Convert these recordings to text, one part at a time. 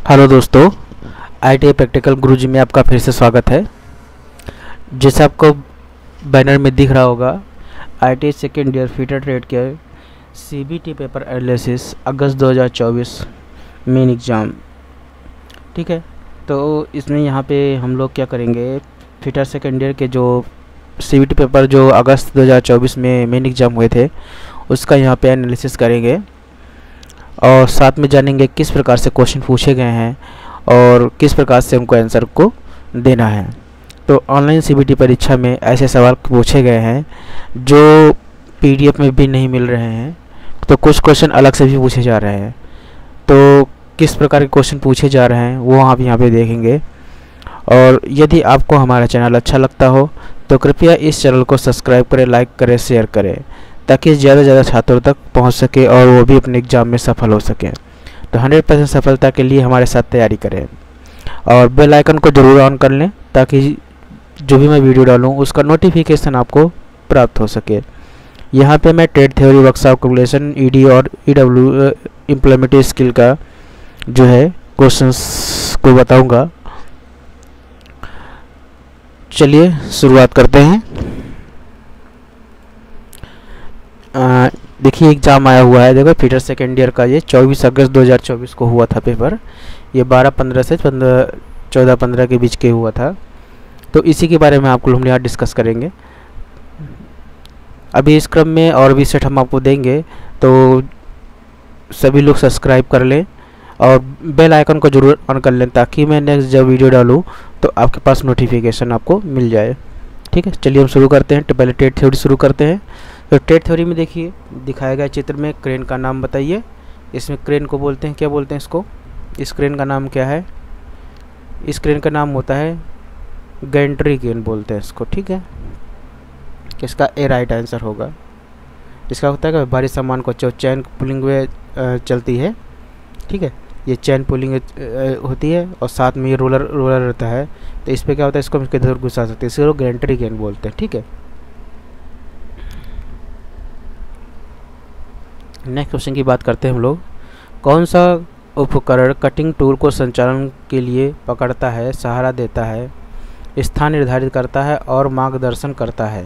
Hello दोस्तों, ITI practical गुरुजी में आपका फिर से स्वागत है। जैसे आपको बैनर में दिख रहा होगा, ITI second year fitter trade के सीबीटी पेपर एनालिसिस अगस्त 2024 मेन एग्ज़ाम। ठीक है, तो इसमें यहाँ पे हम लोग क्या करेंगे, फीटर सेकेंड ईयर के जो सीबीटी पेपर जो अगस्त 2024 में मेन एग्ज़ाम हुए थे उसका यहाँ पे एनालिसिस करेंगे और साथ में जानेंगे किस प्रकार से क्वेश्चन पूछे गए हैं और किस प्रकार से उनको आंसर को देना है। तो ऑनलाइन सीबीटी परीक्षा में ऐसे सवाल पूछे गए हैं जो पीडीएफ में भी नहीं मिल रहे हैं, तो कुछ क्वेश्चन अलग से भी पूछे जा रहे हैं। तो किस प्रकार के क्वेश्चन पूछे जा रहे हैं वो आप यहाँ पे देखेंगे। और यदि आपको हमारा चैनल अच्छा लगता हो तो कृपया इस चैनल को सब्सक्राइब करें, लाइक करें, शेयर करें, ताकि ज़्यादा से ज़्यादा छात्रों तक पहुंच सके और वो भी अपने एग्ज़ाम में सफल हो सकें। तो 100% सफलता के लिए हमारे साथ तैयारी करें और बेल आइकन को ज़रूर ऑन कर लें ताकि जो भी मैं वीडियो डालूं उसका नोटिफिकेशन आपको प्राप्त हो सके। यहाँ पे मैं trade theory, workshop, calculation, ED और ईडब्ल्यू इम्प्लीमेंटेशन स्किल का जो है क्वेश्चंस को बताऊँगा। चलिए शुरुआत करते हैं। देखिए एग्ज़ाम आया हुआ है, देखो फीटर सेकेंड ईयर का ये 24 अगस्त 2024 को हुआ था पेपर। ये 12-15 से 14-15 के बीच के हुआ था। तो इसी के बारे में आपको हम यहाँ डिस्कस करेंगे। अभी इस क्रम में और भी सेट हम आपको देंगे, तो सभी लोग सब्सक्राइब कर लें और बेल आइकन को जरूर ऑन कर लें ताकि मैं नेक्स्ट जब वीडियो डालूँ तो आपके पास नोटिफिकेशन आपको मिल जाए। ठीक है, चलिए हम शुरू करते हैं। तो पहले ट्रेड थ्योरी शुरू करते हैं। तो ट्रेड थ्योरी में देखिए दिखाया गया चित्र में क्रेन का नाम बताइए। इसमें क्रेन को बोलते हैं, क्या बोलते हैं इसको, इस क्रेन का नाम क्या है? इस क्रेन का नाम होता है गैंट्री क्रेन बोलते हैं इसको। ठीक है, इसका ए राइट आंसर होगा। इसका होता है कि भारी सामान को चैन पुलिंग में चलती है। ठीक है, ये चैन पुलिंग होती है और साथ में ये रोलर रहता है। तो इस पर क्या होता है, इसको हम इसके इधर घुसा सकते हैं, इसको गैंट्री क्रेन बोलते हैं। ठीक है, नेक्स्ट क्वेश्चन की बात करते हैं हम लोग। कौन सा उपकरण कटिंग टूल को संचालन के लिए पकड़ता है, सहारा देता है, स्थान निर्धारित करता है और मार्गदर्शन करता है?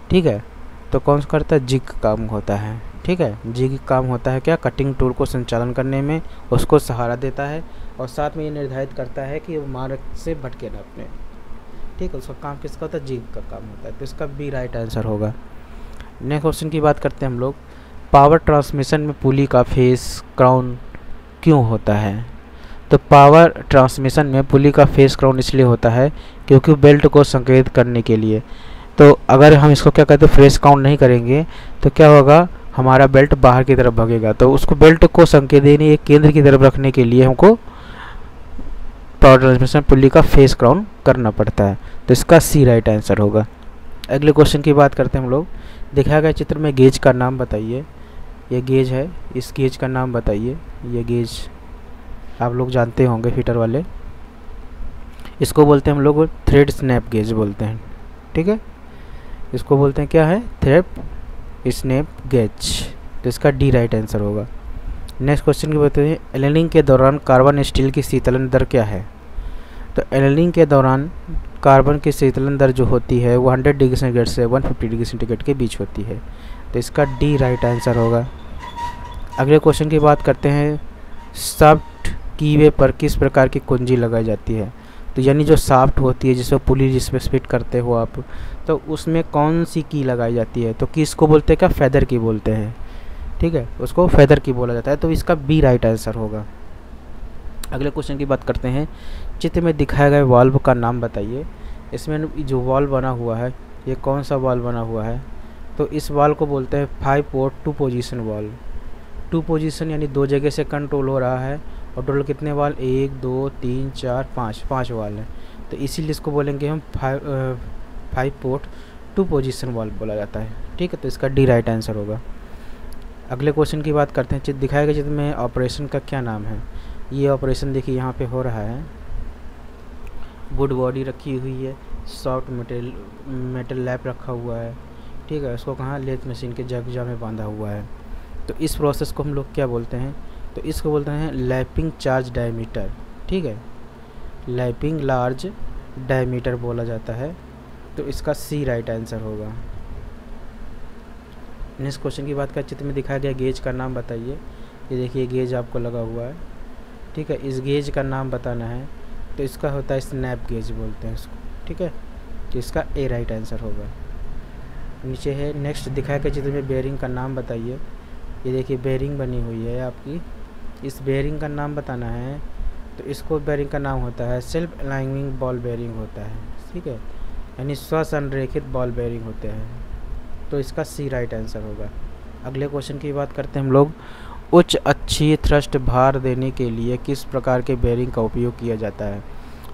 ठीक है, तो कौन सा करता है? जिग काम होता है। ठीक है, जिग काम होता है क्या, कटिंग टूल को संचालन करने में उसको सहारा देता है और साथ में ये निर्धारित करता है कि वो मार्ग से भटके ना अपने। ठीक है, उसका काम किसका होता है? जिग का काम होता है। तो इसका बी राइट आंसर होगा। नेक्स्ट क्वेश्चन की बात करते हैं हम लोग। पावर ट्रांसमिशन में पुली का फेस क्राउन क्यों होता है? तो पावर ट्रांसमिशन में पुली का फेस क्राउन इसलिए होता है क्योंकि बेल्ट को संकेत करने के लिए। तो अगर हम इसको क्या कहते हैं, फेस काउंट नहीं करेंगे तो क्या होगा, हमारा बेल्ट बाहर की तरफ भागेगा। तो उसको बेल्ट को संकेत देने, एक केंद्र की तरफ रखने के लिए हमको पावर ट्रांसमिशन पुली का फेस क्राउन करना पड़ता है। तो इसका सी राइट आंसर होगा। अगले क्वेश्चन की बात करते हैं हम लोग। दिखाया गया चित्र में गेज का नाम बताइए। ये गेज है, इस गेज का नाम बताइए। ये गेज आप लोग जानते होंगे फीटर वाले, इसको बोलते हैं हम लोग थ्रेड स्नैप गेज बोलते हैं। ठीक है, इसको बोलते हैं क्या है, थ्रेड स्नैप गेज। तो इसका डी राइट आंसर होगा। नेक्स्ट क्वेश्चन की बात करें, एनलिंग के दौरान कार्बन स्टील की शीतलन दर क्या है? तो एनलिंग के दौरान कार्बन की शीतलन दर जो होती है वो 100 डिग्री सेंटीग्रेड से 150 डिग्री सेंटीग्रेड के बीच होती है। तो इसका डी राइट आंसर होगा। अगले क्वेश्चन की बात करते हैं, शाफ्ट कीवे पर किस प्रकार की कुंजी लगाई जाती है? तो यानी जो शाफ्ट होती है जिसमें पुली जिसमें फिट करते हो आप, तो उसमें कौन सी की लगाई जाती है? तो की इसको बोलते हैं क्या, फेदर की बोलते हैं। ठीक है, उसको फेदर की बोला जाता है। तो इसका बी राइट आंसर होगा। अगले क्वेश्चन की बात करते हैं, चित्र में दिखाया गया वाल्व का नाम बताइए। इसमें जो वाल्व बना हुआ है ये कौन सा वाल्व बना हुआ है? तो इस वाल्व को बोलते हैं 5 पोर्ट 2 पोजीशन वाल्व। 2 पोजीशन यानी 2 जगह से कंट्रोल हो रहा है और टोटल कितने वाल्व, 1 2 3 4 5 वाल्व हैं। तो इसीलिए इसको बोलेंगे हम 5 पोर्ट 2 पोजीशन वाल्व बोला जाता है। ठीक है, तो इसका डी राइट आंसर होगा। अगले क्वेश्चन की बात करते हैं। चित्र दिखाया गया चित्र में ऑपरेशन का क्या नाम है? ये ऑपरेशन देखिए यहाँ पे हो रहा है। वुड बॉडी रखी हुई है, सॉफ्ट मेटल लैप रखा हुआ है। ठीक है, इसको कहाँ, लेथ मशीन के जगह में बांधा हुआ है। तो इस प्रोसेस को हम लोग क्या बोलते हैं, तो इसको बोलते हैं लैपिंग चार्ज डायमीटर, ठीक है, लैपिंग लार्ज डायमीटर बोला जाता है। तो इसका सी राइट आंसर होगा। नेक्स्ट क्वेश्चन की बात करें, चित्र में दिखाया गया गेज का नाम बताइए। ये देखिए गेज आपको लगा हुआ है, ठीक है, इस गेज का नाम बताना है। तो इसका होता है स्नैप गेज बोलते हैं इसको, ठीक है, तो इसका ए राइट आंसर होगा। नीचे है नेक्स्ट दिखाया गया चित्र में बेयरिंग का नाम बताइए। ये देखिए बेयरिंग बनी हुई है आपकी, इस बेयरिंग का नाम बताना है। तो इसको बेयरिंग का नाम होता है सेल्फ अलाइनिंग बॉल बेयरिंग होता है, ठीक है, यानी स्वसंरेखित बॉल बेयरिंग होते हैं। तो इसका सी राइट आंसर होगा। अगले क्वेश्चन की बात करते हैं हम लोग, उच्च अक्षीय थ्रस्ट भार देने के लिए किस प्रकार के बेयरिंग का उपयोग किया जाता है।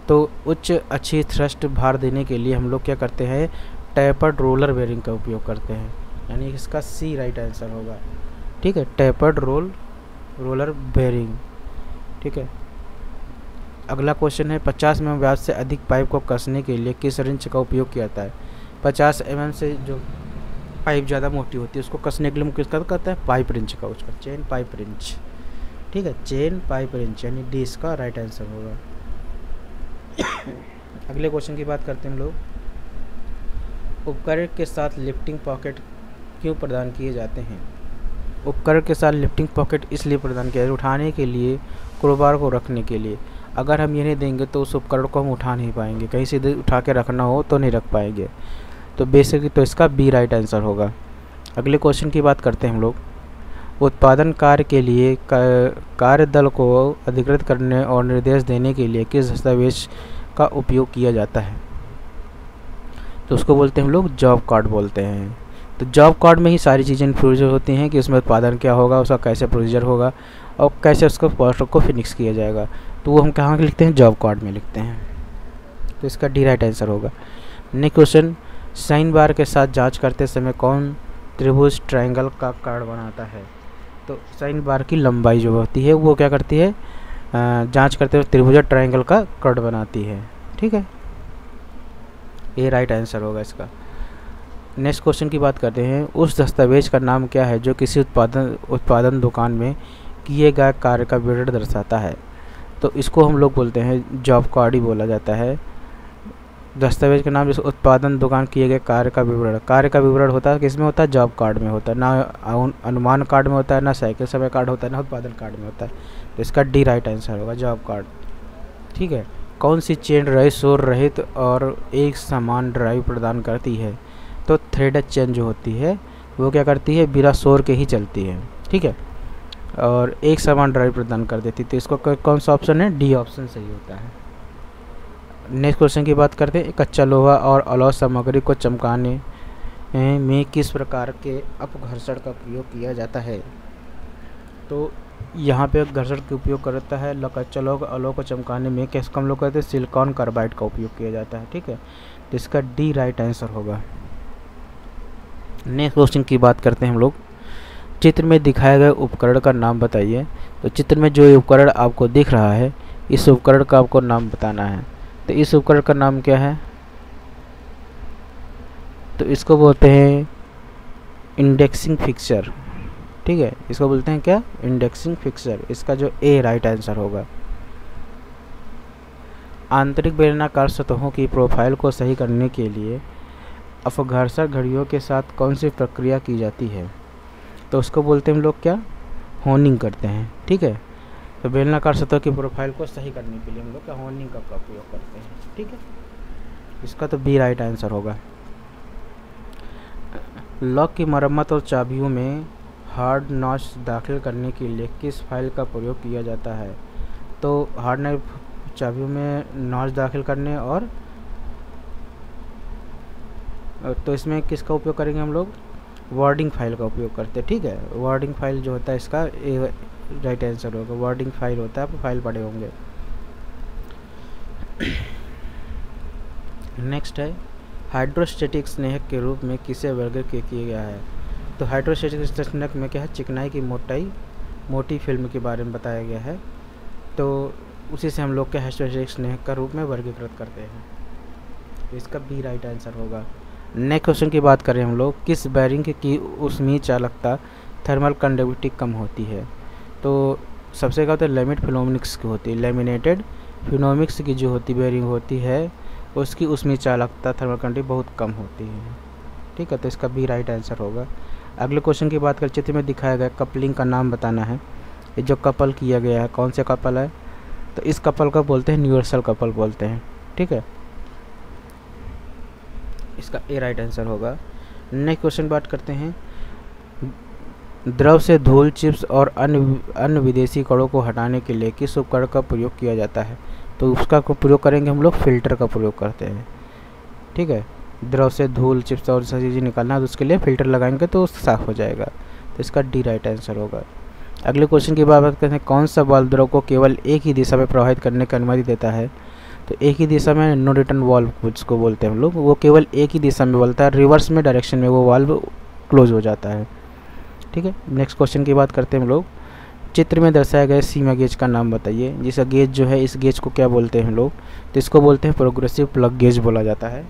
तो उच्च अक्षीय थ्रस्ट भार देने के लिए हम लोग क्या करते हैं, टैपर्ड रोलर बेयरिंग का उपयोग करते हैं, यानी इसका सी राइट आंसर होगा, ठीक है, टैपर्ड रोलर बेयरिंग, ठीक है। अगला क्वेश्चन है 50 mm व्यास से अधिक पाइप को कसने के लिए किस रिंच का उपयोग किया जाता है। 50 mm से जो पाइप ज़्यादा मोटी होती है उसको कसने के लिए किसका कहता है, पाइप रिंच का, उसका चेन पाइप रिंच, ठीक है, चेन पाइप रिंच, यानी डी इसका राइट आंसर होगा। अगले क्वेश्चन की बात करते हैं हम लोग, उपकरण के साथ लिफ्टिंग पॉकेट क्यों प्रदान किए जाते हैं। उपकरण के साथ लिफ्टिंग पॉकेट इसलिए प्रदान किया जाए उठाने के लिए, क्रोबार को रखने के लिए। अगर हम ये नहीं देंगे तो उस उपकरण को हम उठा नहीं पाएंगे, कहीं सीधे उठा के रखना हो तो नहीं रख पाएंगे। तो बेसिकली तो इसका बी राइट आंसर होगा। अगले क्वेश्चन की बात करते हैं हम लोग, उत्पादन कार्य के लिए कार्य दल को अधिकृत करने और निर्देश देने के लिए किस दस्तावेज का उपयोग किया जाता है। तो उसको बोलते हैं हम लोग जॉब कार्ड बोलते हैं। तो जॉब कार्ड में ही सारी चीज़ें इंक्लूडेड होती हैं कि उसमें उत्पादन क्या होगा, उसका कैसे प्रोसीजर होगा और कैसे उसको पोस्टर को फिनिक्स किया जाएगा। तो वो हम कहाँ लिखते हैं, जॉब कार्ड में लिखते हैं। तो इसका डी राइट आंसर होगा। नेक्स्ट क्वेश्चन, साइन बार के साथ जांच करते समय कौन त्रिभुज ट्रायंगल का कार्ड बनाता है। तो साइन बार की लंबाई जो होती है वो क्या करती है, जांच करते हुए त्रिभुज ट्रायंगल का कार्ड बनाती है, ठीक है, ये राइट आंसर होगा इसका। नेक्स्ट क्वेश्चन की बात करते हैं, उस दस्तावेज का नाम क्या है जो किसी उत्पादन दुकान में किए गए कार्य का विवरण दर्शाता है। तो इसको हम लोग बोलते हैं जॉब कार्ड ही बोला जाता है। दस्तावेज का नाम, जैसे उत्पादन दुकान किए गए कार्य का विवरण होता है किस में होता है, जॉब कार्ड में होता है, ना अनुमान कार्ड में होता है, ना साइकिल समय कार्ड होता है, ना उत्पादन कार्ड में होता है। तो इसका डी राइट आंसर होगा, जॉब कार्ड, ठीक है। कौन सी चेन ड्राइव शोर रहित और एक समान ड्राइव प्रदान करती है। तो थ्रेडेड चेन जो होती है वो क्या करती है, बिना शोर के ही चलती है, ठीक है, और एक समान ड्राइव प्रदान कर देती। तो इसको कौन सा ऑप्शन है, डी ऑप्शन सही होता है। नेक्स्ट क्वेश्चन की बात करते हैं, कच्चा लोहा और अलौह सामग्री को चमकाने में किस प्रकार के अपघर्षण का उपयोग किया जाता है। तो यहाँ पे घर्षण का उपयोग करता है कच्चा लोहा अलौह को चमकाने में कैसे हम लोग कहते हैं, सिलिकॉन कार्बाइड का उपयोग किया जाता है, ठीक है। तो इसका डी राइट आंसर होगा। नेक्स्ट क्वेश्चन की बात करते हैं हम लोग, चित्र में दिखाए गए उपकरण का नाम बताइए। तो चित्र में जो उपकरण आपको दिख रहा है, इस उपकरण का आपको नाम बताना है। तो इस उपकरण का नाम क्या है, तो इसको बोलते हैं इंडेक्सिंग फिक्सर, ठीक है, इसको बोलते हैं क्या, इंडेक्सिंग फिक्सर। इसका जो ए राइट आंसर होगा। आंतरिक बेलनाकार सतहों की प्रोफाइल को सही करने के लिए अपघर्षक घड़ियों के साथ कौन सी प्रक्रिया की जाती है। तो उसको बोलते हैं हम लोग क्या, होनिंग करते हैं, ठीक है। तो बेलनाकार सतह की प्रोफाइल को सही करने के लिए हम लोग क्या, होनिंग का उपयोग करते हैं, ठीक है। इसका तो बी राइट आंसर होगा। लॉक की मरम्मत और चाबियों में हार्ड नॉच दाखिल करने के लिए किस फाइल का प्रयोग किया जाता है। तो हार्ड नॉच चाबियों में नॉच दाखिल करने और तो इसमें किसका उपयोग करेंगे हम लोग, वर्डिंग फाइल का उपयोग करते हैं, ठीक है। वर्डिंग फाइल जो होता है इसका राइट आंसर होगा। वर्डिंग फाइल होता है, आप फाइल पढ़े होंगे। नेक्स्ट है, हाइड्रोस्टेटिक स्नेहक के रूप में किसे वर्गीकृत किया गया है। तो हाइड्रोस्टेटिक स्नेहक में क्या है, चिकनाई की मोटी फिल्म के बारे में बताया गया है। तो उसी से हम लोग के हाइड्रोस्टेटिक स्नेहक का रूप में वर्गीकृत करते हैं। तो इसका बी राइट आंसर होगा। नेक्स्ट क्वेश्चन की बात करें हम लोग, किस बेरिंग की ऊष्मीय चालकता थर्मल कंडक्टिविटी कम होती है। तो सबसे क्या होता है, लेमिट फिनोमिक्स की होती है, लेमिनेटेड फिनोमिक्स की जो होती बेरिंग होती है उसकी उसमें चालकता थर्मल कंडक्टिविटी बहुत कम होती है। ठीक है, तो इसका बी राइट आंसर होगा। अगले क्वेश्चन की बात करें, चित्र में दिखाया गया कपलिंग का नाम बताना है। ये जो कपल किया गया है कौन से कपल है, तो इस कपल का बोलते हैं यूनिवर्सल कपल बोलते हैं। ठीक है, इसका ए राइट आंसर होगा। नेक्स्ट क्वेश्चन बात करते हैं, द्रव से धूल, चिप्स और अन्य विदेशी कणों को हटाने के लिए किस उपकरण का प्रयोग किया जाता है, तो उसका प्रयोग करेंगे हम लोग फिल्टर का प्रयोग करते हैं। ठीक है, द्रव से धूल, चिप्स और सारी चीज़ें निकालना है तो उसके लिए फिल्टर लगाएंगे तो साफ़ हो जाएगा, तो इसका डी राइट आंसर होगा। अगले क्वेश्चन की बात करते हैं, कौन सा वाल्व द्रव को केवल एक ही दिशा में प्रवाहित करने की अनुमति देता है, तो एक ही दिशा में नो रिटर्न वाल्व जिसको बोलते हैं हम लोग, वो केवल एक ही दिशा में बोलता है, रिवर्स में डायरेक्शन में वो वाल्व क्लोज हो जाता है। ठीक है, नेक्स्ट क्वेश्चन की बात करते हैं हम लोग, चित्र में दर्शाया गया सीमा गेज का नाम बताइए। जिसका गेज जो है, इस गेज को क्या बोलते हैं हम लोग, तो इसको बोलते हैं प्रोग्रेसिव प्लग गेज बोला जाता है।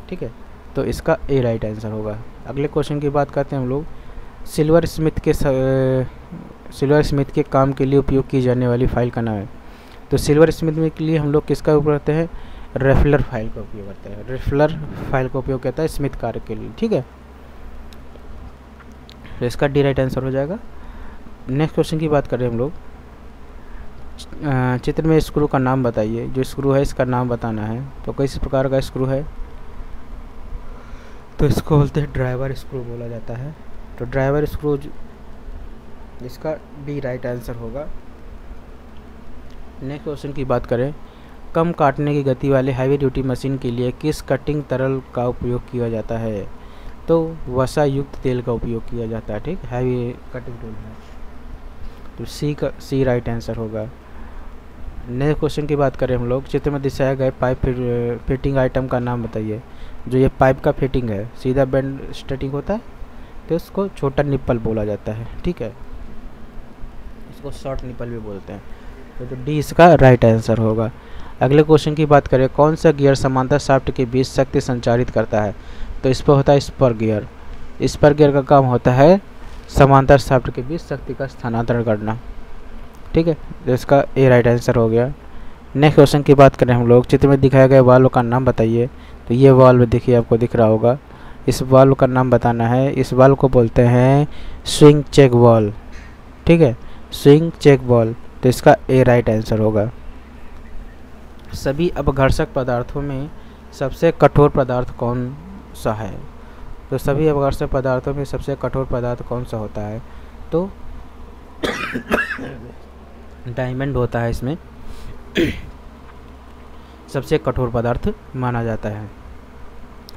ठीक है, तो इसका ए राइट आंसर होगा। अगले क्वेश्चन की बात करते हैं हम लोग, सिल्वर स्मिथ के काम के लिए उपयोग की जाने वाली फाइल का नाम है, तो सिल्वर स्मिथ में के लिए हम लोग किसका उपयोग करते हैं, रेफलर फाइल का उपयोग करते हैं। रेफलर फाइल का उपयोग करता है स्मिथ कार्य के लिए। ठीक है, तो इसका डी राइट आंसर हो जाएगा। नेक्स्ट क्वेश्चन की बात करें हम लोग, चित्र में स्क्रू का नाम बताइए। जो स्क्रू है इसका नाम बताना है, तो किस प्रकार का स्क्रू है, तो इसको बोलते हैं ड्राइवर स्क्रू बोला जाता है। तो ड्राइवर स्क्रू इसका बी राइट आंसर होगा। नेक्स्ट क्वेश्चन की बात करें, कम काटने की गति वाले हैवी ड्यूटी मशीन के लिए किस कटिंग तरल का उपयोग किया जाता है, तो वसा युक्त तेल का उपयोग किया जाता है। ठीक, हैवी कटिंग टूल है, तो सी राइट आंसर होगा। नेक्स्ट क्वेश्चन की बात करें हम लोग, चित्र में दिखाया गया पाइप फिटिंग आइटम का नाम बताइए। जो ये पाइप का फिटिंग है, सीधा बेंड स्टेटिंग होता है तो इसको छोटा निप्पल बोला जाता है। ठीक है, इसको शॉर्ट निप्पल भी बोलते हैं, तो डी इसका राइट आंसर होगा। अगले क्वेश्चन की बात करें, कौन सा गियर समांतर शाफ्ट के बीच शक्ति संचारित करता है, तो इस पर होता है स्पर गियर। स्पर गियर का काम होता है समांतर शाफ्ट के बीच शक्ति का स्थानांतरण करना। ठीक है, तो इसका ए राइट आंसर हो गया। नेक्स्ट क्वेश्चन की बात करें हम लोग, चित्र में दिखाया गया वाल्व का नाम बताइए। तो ये वाल्व देखिए, आपको दिख रहा होगा, इस वाल्व का नाम बताना है। इस वाल्व को बोलते हैं स्विंग चेक वाल्व। ठीक है, स्विंग चेक वाल्व, तो इसका ए राइट आंसर होगा। सभी अपघर्षक पदार्थों में सबसे कठोर पदार्थ कौन सा है, तो सभी अपघर्षक पदार्थों में सबसे कठोर पदार्थ कौन सा होता है, तो डायमंड होता है इसमें सबसे कठोर पदार्थ माना जाता है।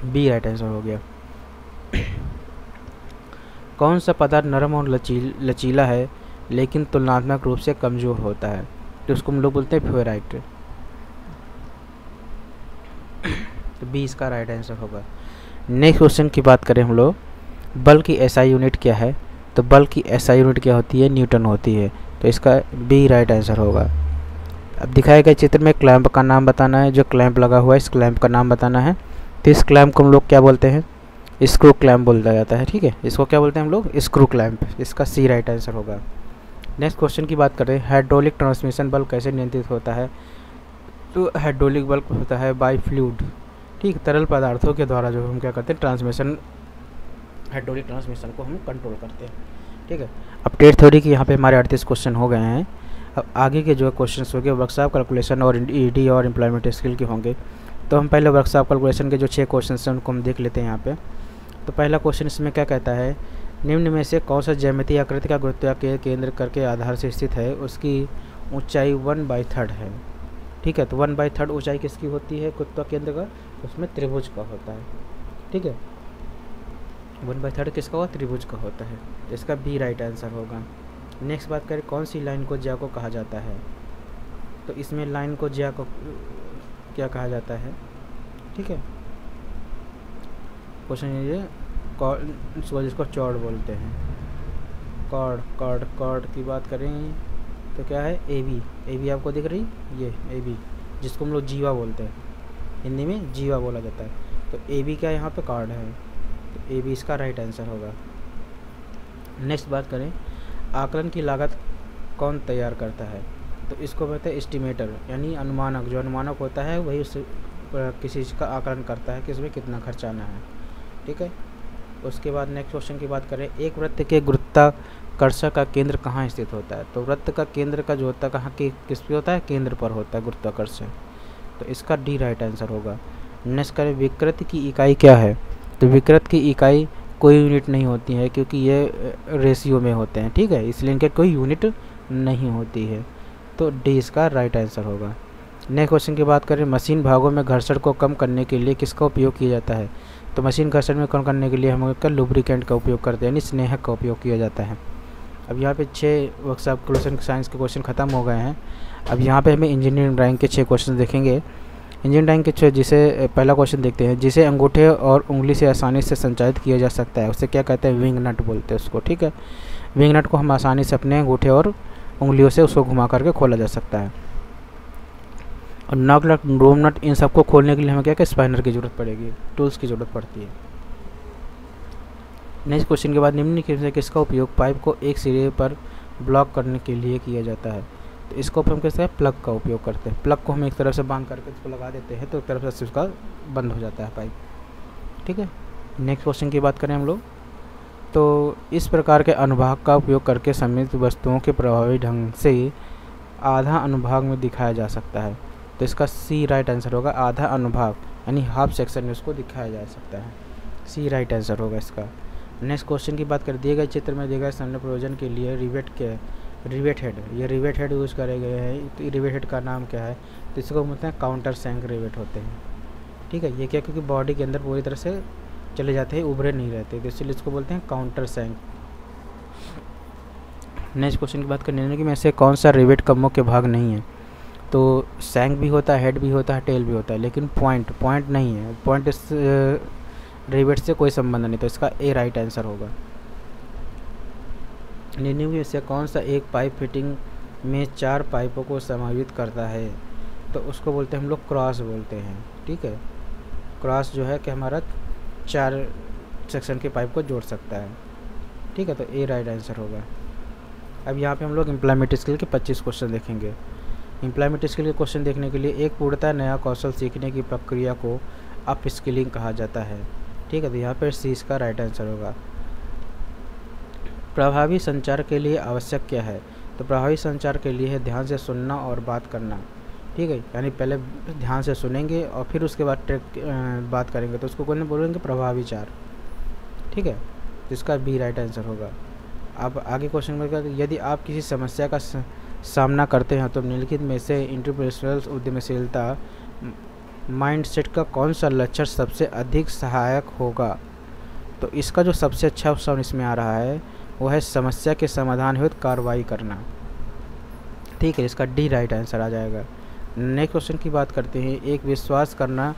बी राइट आंसर हो गया। कौन सा पदार्थ नरम और लचीला है लेकिन तुलनात्मक रूप से कमज़ोर होता है, तो उसको हम लोग बोलते हैं फ्लोराइट। तो बी इसका राइट आंसर होगा। नेक्स्ट क्वेश्चन की बात करें हम लोग, बल की एसआई यूनिट क्या है, तो बल की एसआई यूनिट क्या होती है, न्यूटन होती है, तो इसका बी राइट आंसर होगा। अब दिखाए गए चित्र में क्लैंप का नाम बताना है। जो क्लैंप लगा हुआ है इस क्लैंप का नाम बताना है। तो इस क्लैंप को हम लोग क्या बोलते हैं, स्क्रू क्लैंप बोला जाता है। ठीक है, इसको क्या बोलते हैं हम लोग, स्क्रू क्लैंप। इसका सी राइट आंसर होगा। नेक्स्ट क्वेश्चन की बात करें, हाइड्रोलिक ट्रांसमिशन बल्ब कैसे नियंत्रित होता है, तो हाइड्रोलिक बल्ब होता है बाय फ्लूइड। ठीक, तरल पदार्थों के द्वारा जो हम क्या करते हैं, ट्रांसमिशन, हाइड्रोलिक ट्रांसमिशन को हम कंट्रोल करते हैं। ठीक है, अपडेट थ्योरी की यहाँ पे हमारे 38 क्वेश्चन हो गए हैं। अब आगे के जो क्वेश्चन होंगे वर्कशॉप कैलकुलेशन और ईडी और एम्प्लॉयमेंट स्किल के होंगे। तो हम पहले वर्कशॉप कैलकुलेशन के जो 6 क्वेश्चन हैं उनको हम देख लेते हैं यहाँ पे। तो पहला क्वेश्चन इसमें क्या कहता है, निम्न में से कौन सा ज्यामितीय आकृति का गुरुत्वाकर्षण केंद्र करके आधार से स्थित है, उसकी ऊंचाई 1/3 है। ठीक है, तो 1/3 ऊंचाई किसकी होती है, गुरुत्वाकर्षण केंद्र का, उसमें त्रिभुज का होता है। ठीक है, 1/3 किसका हुआ, त्रिभुज का होता है। इसका बी राइट आंसर होगा। नेक्स्ट बात करें, कौन सी लाइन को ज्या को कहा जाता है, तो इसमें लाइन को ज्या को क्या कहा जाता है। ठीक है, क्वेश्चन ये जिसको चौड़ बोलते हैं, कॉर्ड की बात करें तो क्या है, ए बी आपको दिख रही, ये ए बी जिसको हम लोग जीवा बोलते हैं, हिंदी में जीवा बोला जाता है। तो ए बी क्या यहाँ पे कॉर्ड है, तो ए बी इसका राइट आंसर होगा। नेक्स्ट बात करें, आकलन की लागत कौन तैयार करता है? तो इसको कहते हैं एस्टिमेटर, यानी अनुमानक। जो अनुमानक होता है वही उस किसी चीज़ का आकलन करता है कि इसमें कितना खर्च आना है। ठीक है। उसके बाद नेक्स्ट क्वेश्चन की बात करें, एक वृत्त के गुरुत्वाकर्षण का केंद्र कहाँ स्थित होता है? तो वृत्त का केंद्र का जो होता है कहाँ के किस पे होता है? केंद्र पर होता है गुरुत्वाकर्षण। तो इसका डी राइट आंसर होगा। नेक्स्ट करें, विकृत की इकाई क्या है? तो विकृत की इकाई कोई यूनिट नहीं होती है, क्योंकि ये रेशियो में होते हैं। ठीक है, इसलिए इनके कोई यूनिट नहीं होती है। तो डी इसका राइट आंसर होगा। नेक्स्ट क्वेश्चन की बात करें, मशीन भागों में घर्षण को कम करने के लिए किसका उपयोग किया जाता है? तो मशीन घर्षण में कम करने के लिए हम इसका लुब्रिकेंट का उपयोग करते हैं, यानी स्नेहक का उपयोग किया जाता है। अब यहाँ पे 6 वर्कशॉप क्वेश्चन साइंस के क्वेश्चन ख़त्म हो गए हैं। अब यहाँ पे हमें इंजीनियरिंग ड्राइंग के 6 क्वेश्चन देखेंगे। इंजीनियरिंग ड्राइंग के 6, जिसे पहला क्वेश्चन देखते हैं, जिसे अंगूठे और उंगली से आसानी से संचालित किया जा सकता है उसे क्या कहते हैं? विंग नट बोलते हैं उसको। ठीक है, विंग नट को हम आसानी से अपने अंगूठे और उंगलियों से उसको घुमा करके खोला जा सकता है। और नॉक नट, डोम नट, इन सबको खोलने के लिए हमें क्या स्पाइनर की ज़रूरत पड़ेगी, टूल्स की ज़रूरत पड़ती है। नेक्स्ट क्वेश्चन के बाद, निम्नलिखित से किसका उपयोग पाइप को एक सिरे पर ब्लॉक करने के लिए किया जाता है? तो इसको हम किसका प्लग का उपयोग करते हैं। प्लग को हम एक तरफ से बांध करके इसको लगा देते हैं तो एक तरफ से उसका बंद हो जाता है पाइप। ठीक है। नेक्स्ट क्वेश्चन की बात करें हम लोग, तो इस प्रकार के अनुभाग का उपयोग करके सम्मिलित वस्तुओं के प्रभावी ढंग से आधा अनुभाग में दिखाया जा सकता है। तो इसका सी राइट आंसर होगा। आधा अनुभाग यानी हाफ सेक्शन में उसको दिखाया जा सकता है। सी राइट आंसर होगा इसका। नेक्स्ट क्वेश्चन की बात कर, दिए गए चित्र में दिए गए संलग्न प्रयोजन के लिए रिवेट हेड, ये रिवेट हेड यूज़ करे गए हैं। तो रिवेट हेड का नाम क्या है? तो इसको बोलते हैं काउंटर सैंक रिवेट होते हैं। ठीक है, ये क्या, क्योंकि बॉडी के अंदर पूरी तरह से चले जाते हैं, उभरे नहीं रहते, तो इसलिए इसको बोलते हैं काउंटर सैंक। नेक्स्ट क्वेश्चन की बात करने की में से कौन सा रिवेट का मुख्य भाग नहीं है? तो सैंक भी होता है, हेड भी होता है, टेल भी होता है, लेकिन पॉइंट नहीं है। पॉइंट इस रिवेट से कोई संबंध नहीं, तो इसका ए राइट आंसर होगा। निम्न में से कौन सा एक पाइप फिटिंग में 4 पाइपों को समावित करता है? तो उसको बोलते हैं हम लोग क्रॉस बोलते हैं। ठीक है, क्रॉस जो है कि हमारा 4 सेक्शन के पाइप को जोड़ सकता है। ठीक है, तो ए राइट आंसर होगा। अब यहाँ पे हम लोग एम्प्लॉयमेंट स्किल के 25 क्वेश्चन देखेंगे। एम्प्लॉयमेंट स्किल के क्वेश्चन देखने के लिए, एक पूर्णतः नया कौशल सीखने की प्रक्रिया को अप स्किलिंग कहा जाता है। ठीक है, तो यहाँ पर सी इसका राइट आंसर होगा। प्रभावी संचार के लिए आवश्यक क्या है? तो प्रभावी संचार के लिए है ध्यान से सुनना और बात करना। ठीक है, यानी पहले ध्यान से सुनेंगे और फिर उसके बाद बात करेंगे, तो उसको बोलेंगे प्रभावी चार। ठीक है, जिसका बी राइट आंसर होगा। अब आगे क्वेश्चन में, यदि आप किसी समस्या का सामना करते हैं तो निम्नलिखित में से इंटरपर्सनल उद्यमशीलता माइंडसेट का कौन सा लक्षण सबसे अधिक सहायक होगा? तो इसका जो सबसे अच्छा ऑप्शन इसमें आ रहा है वो है समस्या के समाधान हेतु कार्रवाई करना। ठीक है, इसका डी राइट आंसर आ जाएगा। नेक्स्ट क्वेश्चन की बात करते हैं, एक विश्वास करना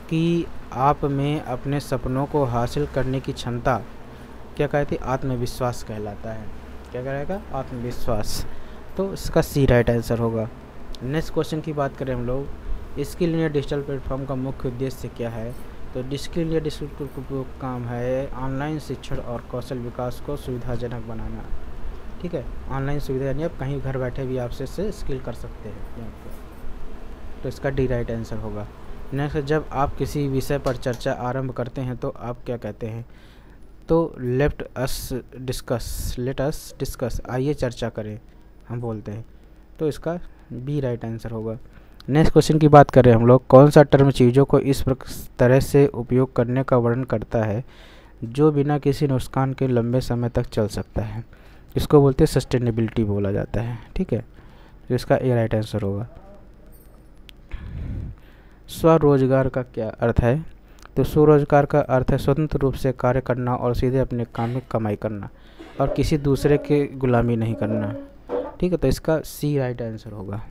कि आप में अपने सपनों को हासिल करने की क्षमता क्या कहती है? आत्मविश्वास कहलाता है। क्या कहेगा? आत्मविश्वास। तो इसका सी राइट आंसर होगा। नेक्स्ट क्वेश्चन की बात करें हम लोग, स्किल इंडिया डिजिटल प्लेटफॉर्म का मुख्य उद्देश्य क्या है? तो स्किल इंडिया डिजिटल काम है ऑनलाइन शिक्षण और कौशल विकास को सुविधाजनक बनाना। ठीक है, ऑनलाइन सुविधा यानी आप कहीं घर बैठे भी आपसे स्किल कर सकते हैं। तो इसका डी राइट आंसर होगा। नेक्स्ट, जब आप किसी विषय पर चर्चा आरंभ करते हैं तो आप क्या कहते हैं? तो लेट अस डिस्कस, आइए चर्चा करें, हम बोलते हैं। तो इसका बी राइट आंसर होगा। नेक्स्ट क्वेश्चन की बात करें हम लोग, कौन सा टर्म चीज़ों को इस तरह से उपयोग करने का वर्णन करता है जो बिना किसी नुकसान के लंबे समय तक चल सकता है? इसको बोलते हैं सस्टेनेबिलिटी बोला जाता है। ठीक है, तो इसका ए राइट आंसर होगा। स्वरोजगार का क्या अर्थ है? तो स्वरोजगार का अर्थ है स्वतंत्र रूप से कार्य करना और सीधे अपने काम में कमाई करना और किसी दूसरे के गुलामी नहीं करना। ठीक है, तो इसका सी राइट आंसर होगा।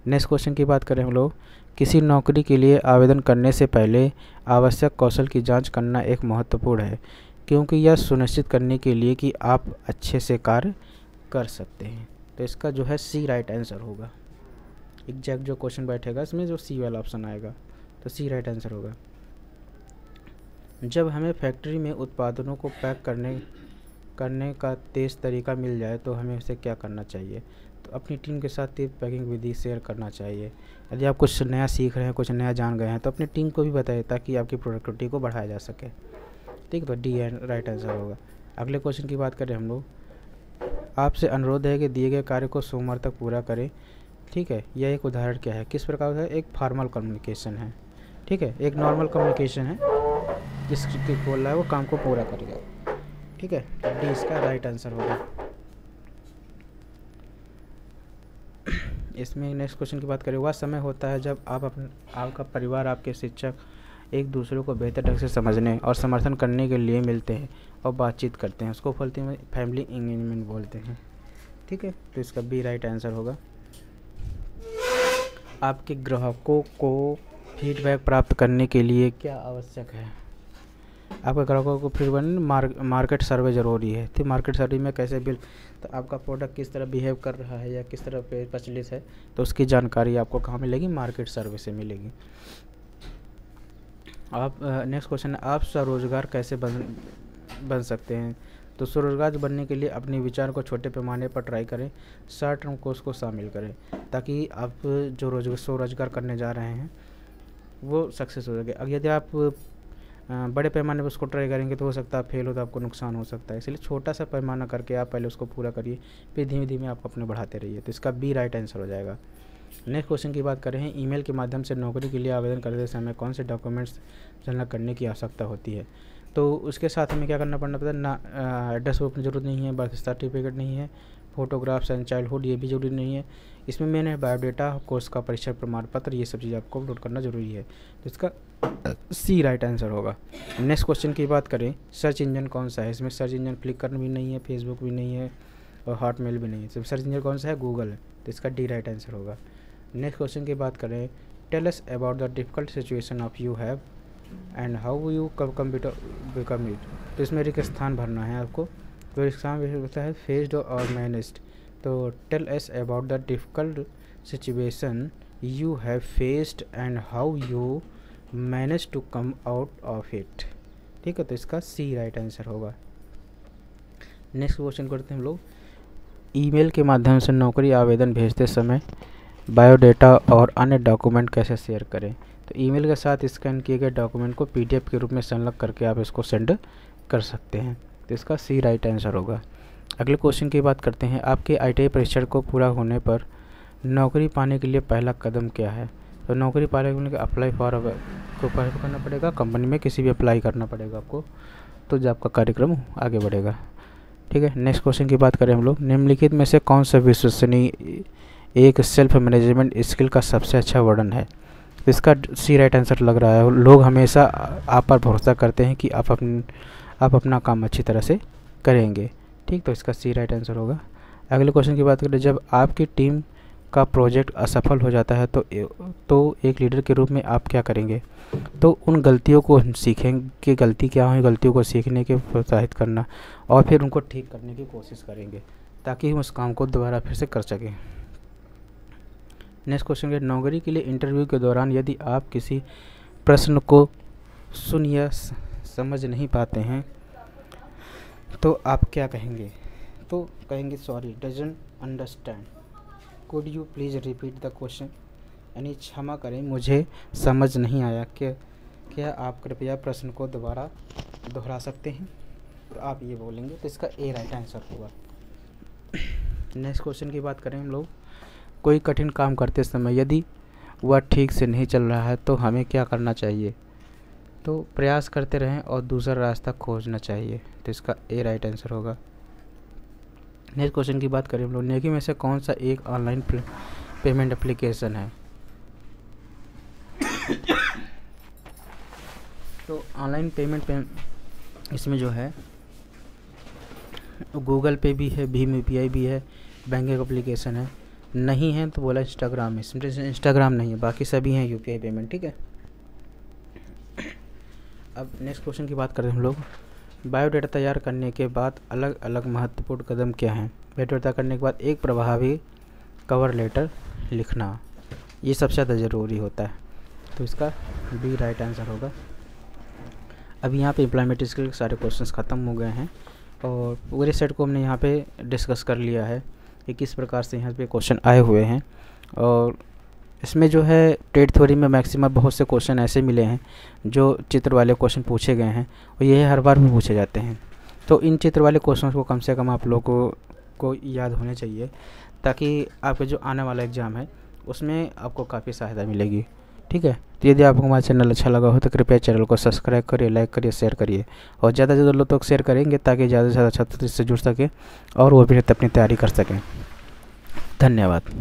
नेक्स्ट क्वेश्चन की बात करें हम लोग, किसी नौकरी के लिए आवेदन करने से पहले आवश्यक कौशल की जांच करना एक महत्वपूर्ण है, क्योंकि यह सुनिश्चित करने के लिए कि आप अच्छे से कार्य कर सकते हैं। तो इसका जो है सी राइट आंसर होगा। एग्जैक्ट जो क्वेश्चन बैठेगा इसमें जो सी वाला ऑप्शन आएगा, तो सी राइट आंसर होगा। जब हमें फैक्ट्री में उत्पादनों को पैक करने का तेज़ तरीका मिल जाए तो हमें उसे क्या करना चाहिए? अपनी टीम के साथ टिप पैकिंग विधि शेयर करना चाहिए। यदि आप कुछ नया सीख रहे हैं, कुछ नया जान गए हैं, तो अपनी टीम को भी बताइए ताकि आपकी प्रोडक्टिविटी को बढ़ाया जा सके। ठीक, तो डी राइट आंसर होगा। अगले क्वेश्चन की बात करें हम लोग, आपसे अनुरोध है कि दिए गए कार्य को सोमवार तक पूरा करें। ठीक है, यह एक उदाहरण क्या है, किस प्रकार का? एक फॉर्मल कम्युनिकेशन है। ठीक है, एक नॉर्मल कम्युनिकेशन है, जिसकी बोल रहा है वो काम को पूरा करेगा। ठीक है, तो डी इसका राइट आंसर होगा। इसमें नेक्स्ट क्वेश्चन की बात करें, वह समय होता है जब आपका परिवार, आपके शिक्षक एक दूसरे को बेहतर ढंग से समझने और समर्थन करने के लिए मिलते हैं और बातचीत करते हैं, उसको फैमिली एंगेजमेंट बोलते हैं। ठीक है, तो इसका बी राइट आंसर होगा। आपके ग्राहकों को फीडबैक प्राप्त करने के लिए क्या आवश्यक है? आपके ग्राहकों को फीडबैक मार्केट सर्वे ज़रूरी है। तो मार्केट सर्वे में कैसे बिल, तो आपका प्रोडक्ट किस तरह बिहेव कर रहा है या किस तरह पे प्रचलित है, तो उसकी जानकारी आपको कहाँ मिलेगी? मार्केट सर्वे से मिलेगी। आप नेक्स्ट क्वेश्चन है, आप स्वरोजगार कैसे बन सकते हैं? तो स्वरोजगार बनने के लिए अपने विचार को छोटे पैमाने पर ट्राई करें, शॉर्ट टर्म कोर्स को शामिल करें, ताकि आप जो स्वरोजगार करने जा रहे हैं वो सक्सेस हो सके। अब यदि आप बड़े पैमाने पर उसको ट्राई करेंगे तो हो सकता है फेल हो, तो आपको नुकसान हो सकता है। इसलिए छोटा सा पैमाना करके आप पहले उसको पूरा करिए, फिर धीमे धीमे आप अपने बढ़ाते रहिए। तो इसका बी राइट आंसर हो जाएगा। नेक्स्ट क्वेश्चन की बात करें, ईमेल के माध्यम से नौकरी के लिए आवेदन करते समय कौन से डॉक्यूमेंट्स जमा करने की आवश्यकता होती है? तो उसके साथ हमें क्या करना पड़ता है ना, एड्रेस प्रूफ की जरूरत नहीं है, बर्थ सर्टिफिकेट नहीं है, फोटोग्राफ्स एंड चाइल्डहुड ये भी जरूरी नहीं है। इसमें मेन है बायोडाटा, कोर्स का परीक्षा प्रमाण पत्र, ये सब चीज़ आपको अपलोड करना जरूरी है। तो इसका सी राइट आंसर होगा। नेक्स्ट क्वेश्चन की बात करें, सर्च इंजन कौन सा है? इसमें सर्च इंजन फ्लिकर भी नहीं है, फेसबुक भी नहीं है और हॉटमेल भी नहीं है। तो सर्च इंजन कौन सा है? गूगल है। तो इसका डी राइट आंसर होगा। नेक्स्ट क्वेश्चन की बात करें, tell us about the difficult situation of you have and how you computer become it. तो इसमें एक स्थान भरना है आपको, तो स्थान होता है फेस्ड और मैनेज्ड। तो tell us about the difficult situation you have faced and how you manage to come out of it. ठीक है, तो इसका सी राइट आंसर होगा। नेक्स्ट क्वेश्चन करते हैं हम लोग, ईमेल के माध्यम से नौकरी आवेदन भेजते समय बायोडाटा और अन्य डॉक्यूमेंट कैसे शेयर करें? तो ईमेल के साथ स्कैन किए गए डॉक्यूमेंट को पीडीएफ के रूप में संलग्न करके आप इसको सेंड कर सकते हैं। तो इसका सी राइट आंसर होगा। अगले क्वेश्चन की बात करते हैं, आपके आईटीआई परीक्षण को पूरा होने पर नौकरी पाने के लिए पहला कदम क्या है? तो नौकरी पाने के लिए अप्लाई फॉर को करना पड़ेगा, कंपनी में किसी भी अप्लाई करना पड़ेगा आपको, तो जब आपका कार्यक्रम आगे बढ़ेगा। ठीक है, नेक्स्ट क्वेश्चन की बात करें हम लोग, निम्नलिखित में से कौन सा विश्वसनीय एक सेल्फ मैनेजमेंट स्किल का सबसे अच्छा वर्णन है? इसका सी राइट आंसर लग रहा है। लोग हमेशा आप पर भरोसा करते हैं कि आप अपना काम अच्छी तरह से करेंगे। ठीक, तो इसका सी राइट आंसर होगा। अगले क्वेश्चन की बात करें, जब आपकी टीम का प्रोजेक्ट असफल हो जाता है तो एक लीडर के रूप में आप क्या करेंगे? तो उन गलतियों को सीखेंगे, गलती क्या हुई, गलतियों को सीखने के प्रोत्साहित करना और फिर उनको ठीक करने की कोशिश करेंगे ताकि हम उस काम को दोबारा फिर से कर सकें। नेक्स्ट क्वेश्चन है, नौकरी के लिए इंटरव्यू के दौरान यदि आप किसी प्रश्न को सुन या समझ नहीं पाते हैं तो आप क्या कहेंगे? तो कहेंगे sorry, doesn't understand, could you please repeat the question, यानी क्षमा करें मुझे समझ नहीं आया, क्या आप कृपया प्रश्न को दोबारा दोहरा सकते हैं? तो आप ये बोलेंगे, तो इसका ए राइट आंसर होगा। नेक्स्ट क्वेश्चन की बात करें हम लोग, कोई कठिन काम करते समय यदि वह ठीक से नहीं चल रहा है तो हमें क्या करना चाहिए? तो प्रयास करते रहें और दूसरा रास्ता खोजना चाहिए। तो इसका ए राइट आंसर होगा। नेक्स्ट क्वेश्चन की बात करें हम लोग, निम्न में से कौन सा एक ऑनलाइन पेमेंट एप्लीकेशन है? तो ऑनलाइन पेमेंट इसमें जो है गूगल पे भी है, भीम यूपीआई भी है, बैंकिंग एप्लीकेशन है। नहीं है तो बोला इंस्टाग्राम है, इंस्टाग्राम नहीं है, बाकी सभी हैं यूपीआई पेमेंट। ठीक है, अब नेक्स्ट क्वेश्चन की बात करें हम लोग, बायोडाटा तैयार करने के बाद अलग अलग महत्वपूर्ण कदम क्या हैं? बायोडाटा तैयार करने के बाद एक प्रभावी कवर लेटर लिखना, ये सबसे ज़्यादा ज़रूरी होता है। तो इसका बी राइट आंसर होगा। अब यहाँ पे एम्प्लॉयमेंट स्किल के सारे क्वेश्चंस ख़त्म हो गए हैं और पूरे सेट को हमने यहाँ पे डिस्कस कर लिया है। कि किस प्रकार से यहाँ पे क्वेश्चन आए हुए हैं। और इसमें जो है ट्रेड थ्योरी में मैक्सिमम बहुत से क्वेश्चन ऐसे मिले हैं जो चित्र वाले क्वेश्चन पूछे गए हैं और ये हर बार भी पूछे जाते हैं। तो इन चित्र वाले क्वेश्चन को कम से कम आप लोगों को याद होने चाहिए, ताकि आपका जो आने वाला एग्ज़ाम है उसमें आपको काफ़ी सहायता मिलेगी। ठीक है, तो यदि आपको हमारा चैनल अच्छा लगा हो तो कृपया चैनल को सब्सक्राइब करिए, लाइक करिए, शेयर करिए और ज़्यादा से ज़्यादा लोग तक शेयर करेंगे ताकि ज़्यादा से ज़्यादा छात्र इससे जुड़ सके और वो भी अपनी तैयारी कर सकें। धन्यवाद।